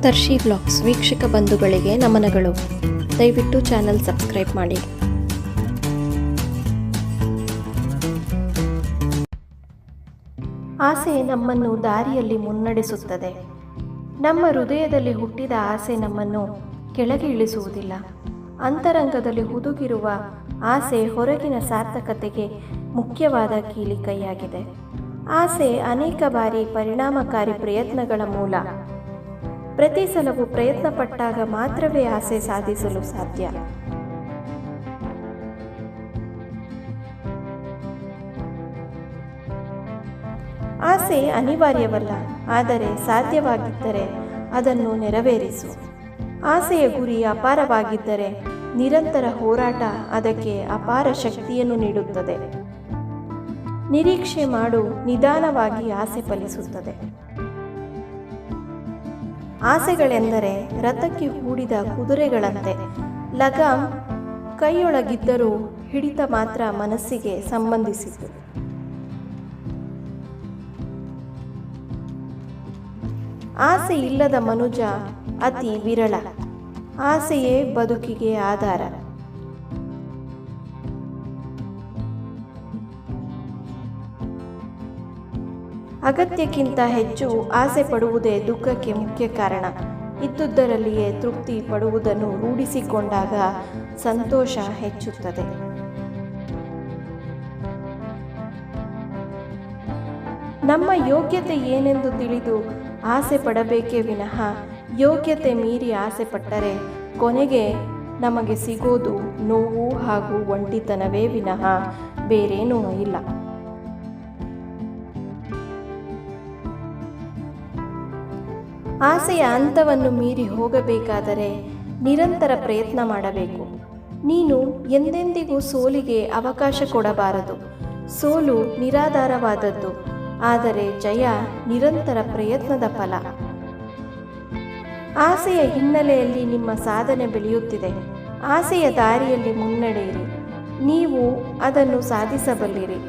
ದರ್ಶಿ vlogs ವೀಕ್ಷಕ ಬಂಧುಗಳಿಗೆ ನಮನಗಳು. ದಯವಿಟ್ಟು ಚಾನೆಲ್ ಸಬ್ಸ್ಕ್ರೈಬ್ ಮಾಡಿ. ಆಸೆ ನಮ್ಮನ್ನು ದಾರಿಯಲ್ಲಿ ಮುನ್ನಡೆಸುತ್ತದೆ. ನಮ್ಮ ಹೃದಯದಲ್ಲಿ ಹುಟ್ಟಿದ ಆಸೆ ನಮ್ಮನ್ನು ಕೆಳಗೆ ಇಳಿಸುವುದಿಲ್ಲ. ಅಂತರಂಗದಲ್ಲಿ ಹುದುಗಿರುವ ಆಸೆ ಹೊರಗಿನ ಸಾರ್ಥಕತೆಗೆ ಮುಖ್ಯವಾದ ಕೀಲಿಕೈಯಾಗಿದೆ. ಆಸೆ ಅನೇಕ ಬಾರಿ ಪರಿಣಾಮಕಾರಿ ಪ್ರಯತ್ನಗಳ ಮೂಲ. ಪ್ರತಿ ಸಲವೂ ಪ್ರಯತ್ನ ಪಟ್ಟಾಗ ಮಾತ್ರವೇ ಆಸೆ ಸಾಧಿಸಲು ಸಾಧ್ಯ. ಆಸೆ ಅನಿವಾರ್ಯವಲ್ಲ, ಆದರೆ ಸಾಧ್ಯವಾಗಿದ್ದರೆ ಅದನ್ನು ನೆರವೇರಿಸು. ಆಸೆಯ ಗುರಿ ಅಪಾರವಾಗಿದ್ದರೆ ನಿರಂತರ ಹೋರಾಟ ಅದಕ್ಕೆ ಅಪಾರ ಶಕ್ತಿಯನ್ನು ನೀಡುತ್ತದೆ. ನಿರೀಕ್ಷೆ ಮಾಡು, ನಿಧಾನವಾಗಿ ಆಸೆ ಫಲಿಸುತ್ತದೆ. ಆಸೆಗಳೆಂದರೆ ರಥಕ್ಕೆ ಹೂಡಿದ ಕುದುರೆಗಳಂತೆ. ಲಗಾಮ್ ಕೈಯೊಳಗಿದ್ದರೂ ಹಿಡಿತ ಮಾತ್ರ ಮನಸ್ಸಿಗೆ ಸಂಬಂಧಿಸಿತು. ಆಸೆ ಇಲ್ಲದ ಮನುಜ ಅತಿ ವಿರಳ. ಆಸೆಯೇ ಬದುಕಿಗೆ ಆಧಾರ. ಅಗತ್ಯಕ್ಕಿಂತ ಹೆಚ್ಚು ಆಸೆ ಪಡುವುದೇ ದುಃಖಕ್ಕೆ ಮುಖ್ಯ ಕಾರಣ. ಇದ್ದುದರಲ್ಲಿಯೇ ತೃಪ್ತಿ ಪಡುವುದನ್ನು ರೂಢಿಸಿಕೊಂಡಾಗ ಸಂತೋಷ ಹೆಚ್ಚುತ್ತದೆ. ನಮ್ಮ ಯೋಗ್ಯತೆ ಏನೆಂದು ತಿಳಿದು ಆಸೆ ಪಡಬೇಕೇ ವಿನಃ ಯೋಗ್ಯತೆ ಮೀರಿ ಆಸೆ ಪಟ್ಟರೆ ಕೊನೆಗೆ ನಮಗೆ ಸಿಗೋದು ನೋವು ಹಾಗೂ ಒಂಟಿತನವೇ ವಿನಃ ಬೇರೇನೂ ಇಲ್ಲ. ಆಸೆಯ ಹಂತವನ್ನು ಮೀರಿ ಹೋಗಬೇಕಾದರೆ ನಿರಂತರ ಪ್ರಯತ್ನ ಮಾಡಬೇಕು. ನೀನು ಎಂದೆಂದಿಗೂ ಸೋಲಿಗೆ ಅವಕಾಶ ಕೊಡಬಾರದು. ಸೋಲು ನಿರಾಧಾರವಾದದ್ದು, ಆದರೆ ಜಯ ನಿರಂತರ ಪ್ರಯತ್ನದ ಫಲ. ಆಸೆಯ ಹಿನ್ನೆಲೆಯಲ್ಲಿ ನಿಮ್ಮ ಸಾಧನೆ ಬೆಳೆಯುತ್ತಿದೆ. ಆಸೆಯ ದಾರಿಯಲ್ಲಿ ಮುನ್ನಡೆಯಿರಿ. ನೀವು ಅದನ್ನು ಸಾಧಿಸಬಲ್ಲಿರಿ.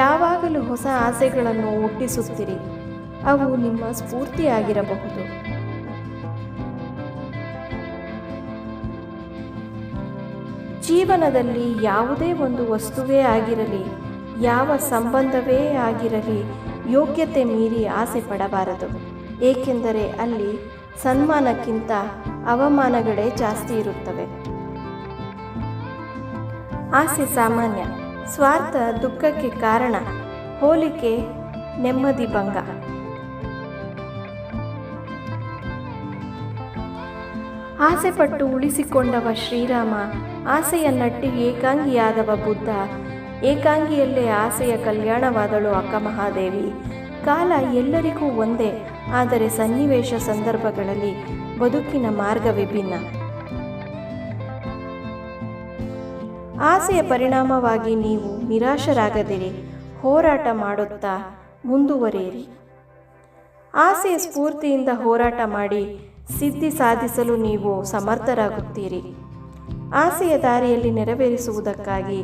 ಯಾವಾಗಲೂ ಹೊಸ ಆಸೆಗಳನ್ನು ಹುಟ್ಟಿಸುತ್ತೀರಿ. ಅವು ನಿಮ್ಮ ಸ್ಫೂರ್ತಿಯಾಗಿರಬಹುದು. ಜೀವನದಲ್ಲಿ ಯಾವುದೇ ಒಂದು ವಸ್ತುವೇ ಆಗಿರಲಿ, ಯಾವ ಸಂಬಂಧವೇ ಆಗಿರಲಿ, ಯೋಗ್ಯತೆ ಮೀರಿ ಆಸೆ ಪಡಬಾರದು. ಏಕೆಂದರೆ ಅಲ್ಲಿ ಸನ್ಮಾನಕ್ಕಿಂತ ಅವಮಾನಗಳೇ ಜಾಸ್ತಿ ಇರುತ್ತವೆ. ಆಸೆ ಸಾಮಾನ್ಯ. ಸ್ವಾರ್ಥ ದುಃಖಕ್ಕೆ ಕಾರಣ, ಹೋಲಿಕೆ ನೆಮ್ಮದಿ ಭಂಗ. ಆಸೆ ಪಟ್ಟು ಉಳಿಸಿಕೊಂಡವ ಶ್ರೀರಾಮ, ಆಸೆಯನ್ನಟ್ಟಿ ಏಕಾಂಗಿಯಾದವ ಬುದ್ಧ, ಏಕಾಂಗಿಯಲ್ಲೇ ಆಸೆಯ ಕಲ್ಯಾಣವಾದಳು ಅಕ್ಕ ಮಹಾದೇವಿ. ಕಾಲ ಎಲ್ಲರಿಗೂ ಒಂದೇ, ಆದರೆ ಸನ್ನಿವೇಶ ಸಂದರ್ಭಗಳಲ್ಲಿ ಬದುಕಿನ ಮಾರ್ಗ ವಿಭಿನ್ನ. ಆಸೆಯ ಪರಿಣಾಮವಾಗಿ ನೀವು ನಿರಾಶರಾಗದಿರಿ. ಹೋರಾಟ ಮಾಡುತ್ತಾ ಮುಂದುವರಿಯಿರಿ. ಆಸೆಯ ಸ್ಫೂರ್ತಿಯಿಂದ ಹೋರಾಟ ಮಾಡಿ ಸಿದ್ಧಿ ಸಾಧಿಸಲು ನೀವು ಸಮರ್ಥರಾಗುತ್ತೀರಿ. ಆಸೆಯ ದಾರಿಯಲ್ಲಿ ನೆರವೇರಿಸುವುದಕ್ಕಾಗಿ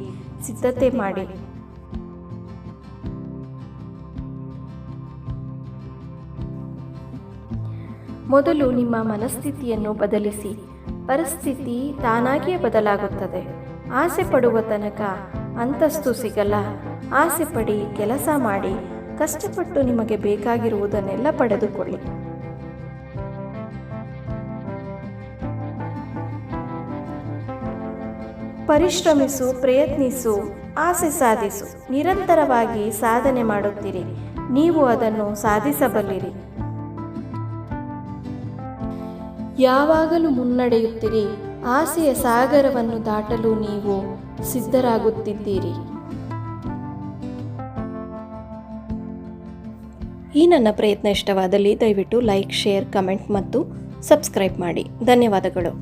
ಸಿದ್ಧತೆ ಮಾಡಿ. ಮೊದಲು ನಿಮ್ಮ ಮನಸ್ಥಿತಿಯನ್ನು ಬದಲಿಸಿ. ಪರಿಸ್ಥಿತಿ ತಾನಾಗಿಯೇ ಬದಲಾಗುತ್ತದೆ. ಆಸೆ ಪಡುವ ತನಕ ಅಂತಸ್ತು ಸಿಗಲ್ಲ. ಆಸೆ ಪಡಿ, ಕೆಲಸ ಮಾಡಿ, ಕಷ್ಟಪಟ್ಟು ನಿಮಗೆ ಬೇಕಾಗಿರುವುದನ್ನೆಲ್ಲ ಪಡೆದುಕೊಳ್ಳಿ. ಪರಿಶ್ರಮಿಸು, ಪ್ರಯತ್ನಿಸು, ಆಸೆ ಸಾಧಿಸು. ನಿರಂತರವಾಗಿ ಸಾಧನೆ ಮಾಡುತ್ತೀರಿ. ನೀವು ಅದನ್ನು ಸಾಧಿಸಬಲ್ಲಿರಿ. ಯಾವಾಗಲೂ ಮುನ್ನಡೆಯುತ್ತೀರಿ. ಆಸೆಯ ಸಾಗರವನ್ನು ದಾಟಲು ನೀವು ಸಿದ್ಧರಾಗುತ್ತಿದ್ದೀರಿ. ಈ ನನ್ನ ಪ್ರಯತ್ನ ಇಷ್ಟವಾದಲ್ಲಿ ದಯವಿಟ್ಟು ಲೈಕ್, ಶೇರ್, ಕಮೆಂಟ್ ಮತ್ತು ಸಬ್ಸ್ಕ್ರೈಬ್ ಮಾಡಿ. ಧನ್ಯವಾದಗಳು.